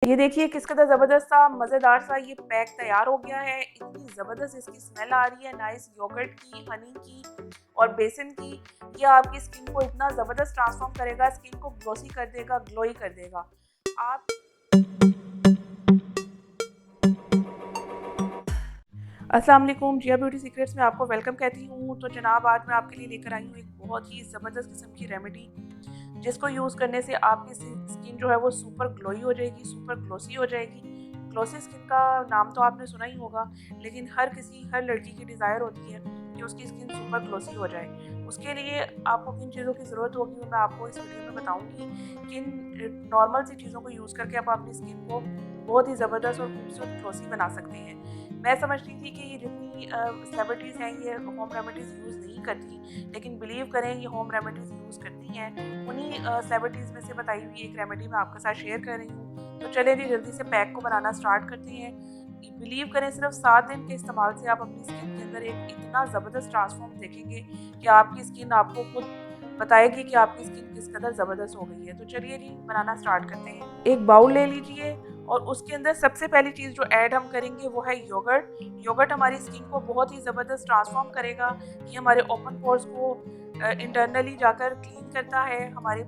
ये देखिए किस कदर ज़बरदस्त सा मज़ेदार सा ये पैक तैयार हो गया है। इतनी ज़बरदस्त इसकी स्मेल आ रही है, नाइस योगर्ट की, हनी की और बेसन की। ये आपकी स्किन को इतना ज़बरदस्त ट्रांसफॉर्म करेगा, स्किन को ग्लोसी कर देगा, ग्लोई कर देगा। आप अस्सलाम वालेकुम, जिया ब्यूटी सीक्रेट्स में आपको वेलकम कहती हूँ। तो जनाब, आज मैं आपके लिए लेकर आई हूँ एक बहुत ही ज़बरदस्त किस्म की रेमेडी, जिसको यूज़ करने से आपकी स्किन जो है वो सुपर ग्लोई हो जाएगी, सुपर ग्लोसी हो जाएगी। ग्लोसी स्किन का नाम तो आपने सुना ही होगा, लेकिन हर लड़की की डिज़ायर होती है कि उसकी स्किन सुपर ग्लोसी हो जाए। उसके लिए आपको किन चीज़ों की ज़रूरत होगी वो मैं आपको इस वीडियो में बताऊँगी। किन नॉर्मल सी चीज़ों को यूज़ करके आप अपनी स्किन को बहुत ही ज़बरदस्त और खूबसूरत ग्लोसी बना सकते हैं। मैं समझती थी कि ये जितनी सेलिब्रिटीज़ हैं ये होम रेमेडीज़ यूज़ नहीं करती, लेकिन बिलीव करें ये होम रेमेडीज़ यूज़ करती हैं। उन्हीं सेलिब्रिटीज़ में से बताई हुई एक रेमेडी मैं आपके साथ शेयर कर रही हूँ। तो चलिए जी जल्दी से पैक को बनाना स्टार्ट करते हैं। बिलीव करें सिर्फ 7 दिन के इस्तेमाल से आप अपनी स्किन के अंदर एक इतना ज़बरदस्त ट्रांसफॉर्म देखेंगे कि आपकी स्किन आपको खुद बताएगी कि आपकी स्किन किस कदर ज़बरदस्त हो गई है। तो चलिए जी बनाना स्टार्ट करते हैं। एक बाउल ले लीजिए और उसके अंदर सबसे पहली चीज़ जो ऐड हम करेंगे वो है योगर्ट। योगर्ट हमारी स्किन को बहुत ही ज़बरदस्त ट्रांसफॉर्म करेगा। ये हमारे ओपन पोर्स को इंटरनली जाकर क्लीन करता है, हमारे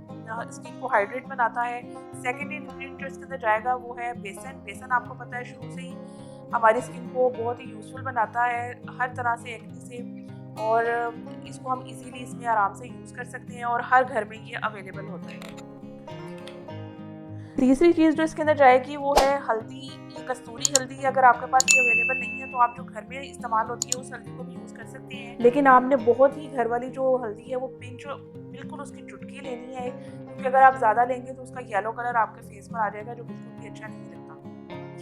स्किन को हाइड्रेट बनाता है। सेकेंड इंग्रेडिएंट जो इसके अंदर जाएगा वो है बेसन। बेसन आपको पता है शुरू से ही हमारी स्किन को बहुत ही यूज़फुल बनाता है हर तरह से, एक्ने से, और इसको हम इजीली इसमें आराम से यूज़ कर सकते हैं और हर घर में ये अवेलेबल होता है। तीसरी चीज़ जो इसके अंदर जाएगी वो है हल्दी। ये कस्तूरी हल्दी, अगर आपके पास ये अवेलेबल नहीं है तो आप जो घर में इस्तेमाल होती है उस हल्दी को भी यूज़ कर सकते हैं, लेकिन आपने बहुत ही घर वाली जो हल्दी है वो पिंच बिल्कुल उसकी चुटकी लेनी है, क्योंकि अगर आप ज़्यादा लेंगे तो उसका येलो कलर आपके फेस पर आ जाएगा जो बिल्कुल भी अच्छा नहीं लगता।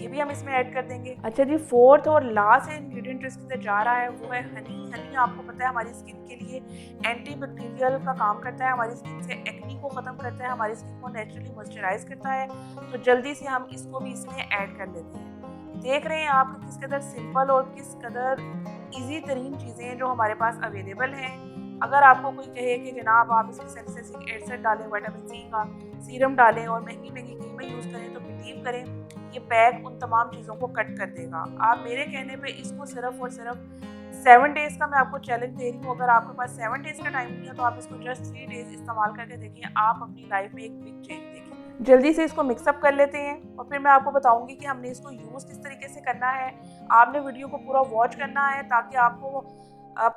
ये भी हम इसमें ऐड कर देंगे। अच्छा जी, फोर्थ और लास्ट इंग्रेडिएंट जो इसके अंदर जा रहा है वो है हनी। हनी आपको पता है हमारी स्किन के लिए एंटी बैक्टीरियल का काम करता है, हमारी स्किन से एक्ने को ख़त्म करता है, हमारी स्किन को नेचुरली मॉइस्चराइज करता है। तो जल्दी से हम इसको भी इसमें ऐड कर लेते हैं। देख रहे हैं आप किस कदर सिंपल और किस कदर ईजी तरीन चीज़ें हैं जो हमारे पास अवेलेबल हैं। अगर आपको कोई कहे कि जनाब आप इसमें सैलिसिलिक एसिड डालें, विटामिन सी का सीरम डालें और महंगी महंगी क्रीमें यूज़ करें, तो बिलीव करें ये पैक उन तमाम चीज़ों को कट कर देगा। आप मेरे कहने पे इसको सिर्फ और सिर्फ 7 डेज़ का मैं आपको चैलेंज दे रही हूँ। अगर आपके पास 7 डेज़ का टाइम नहीं है तो आप इसको जस्ट 3 डेज़ इस्तेमाल करके देखिए, आप अपनी लाइफ में एक बिग चेंज देखेंगे। जल्दी से इसको मिक्सअप कर लेते हैं और फिर मैं आपको बताऊंगी कि हमने इसको यूज़ किस तरीके से करना है। आपने वीडियो को पूरा वॉच करना है ताकि आपको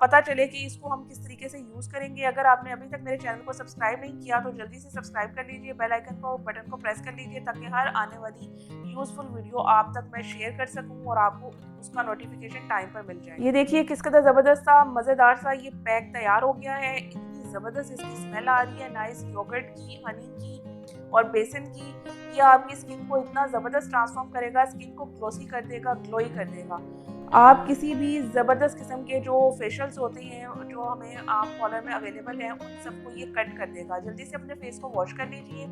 पता चले कि इसको हम किस तरीके से यूज़ करेंगे। अगर आपने अभी तक मेरे चैनल को सब्सक्राइब नहीं किया तो जल्दी से सब्सक्राइब कर लीजिए, बेल आइकन को बटन को प्रेस कर लीजिए ताकि हर आने वाली यूज़फुल वीडियो आप तक मैं शेयर कर सकूं और आपको उसका नोटिफिकेशन टाइम पर मिल जाए। ये देखिए किस कदर ज़बरदस्त सा मज़ेदार सा ये पैक तैयार हो गया है। इतनी ज़बरदस्त इसकी स्मेल आ रही है, नाइस योगर्ट की, हनी की और बेसन की। ये आपकी स्किन को इतना ज़बरदस्त ट्रांसफॉर्म करेगा, स्किन को ग्लोसी कर देगा, ग्लोई कर देगा। आप किसी भी ज़बरदस्त किस्म के जो फेशियल्स होते हैं जो हमें आम कॉलर में अवेलेबल हैं उन सबको ये कट कर देगा। जल्दी से अपने फेस को वॉश कर लीजिए।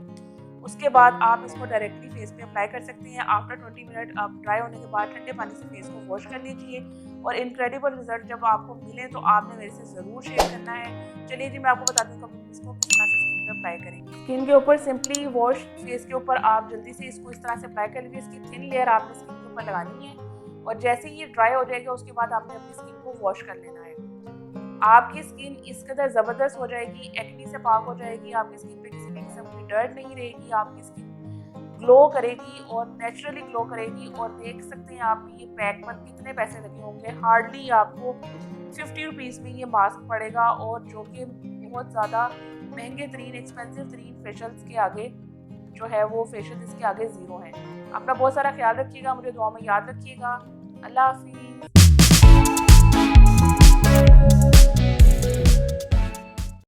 उसके बाद आप इसको डायरेक्टली फेस पे अप्लाई कर सकते हैं। आफ्टर 20 मिनट आप ड्राई होने के बाद ठंडे पानी से फेस को वॉश कर लीजिए और इनक्रेडिबल रिजल्ट जब आपको मिले तो आपने मेरे से ज़रूर शेयर करना है। चलिए जी मैं आपको बता दूँ कब इसको किस तरह से स्किन पे अप्लाई करेंगे। स्किन के ऊपर सिंपली वॉश फेस के ऊपर आप जल्दी से इसको इस तरह से अप्लाई कर लीजिए। इसकी थिन लेयर आपने स्किन के ऊपर लगानी है और जैसे ही ये ड्राई हो जाएगा उसके बाद आपने अपनी स्किन को वॉश कर लेना है। आपकी स्किन इस कदर ज़बरदस्त हो जाएगी, एक्ने से पाक हो जाएगी, आपकी स्किन पे किसी भी किस्म की डर्ट नहीं रहेगी, आपकी स्किन ग्लो करेगी और नेचुरली ग्लो करेगी। और देख सकते हैं आप ये पैक पर कितने पैसे लगे होंगे। हार्डली आपको 50 रुपीज़ में ये मास्क पड़ेगा और जो कि बहुत ज़्यादा महंगे तरीन एक्सपेंसिव तरीन फेशियल्स के आगे जो है वो फेशियल इसके आगे ज़ीरो है। अपना बहुत सारा ख्याल रखिएगा, मुझे दुआ में याद रखिएगा। अल्लाह हाफिज़।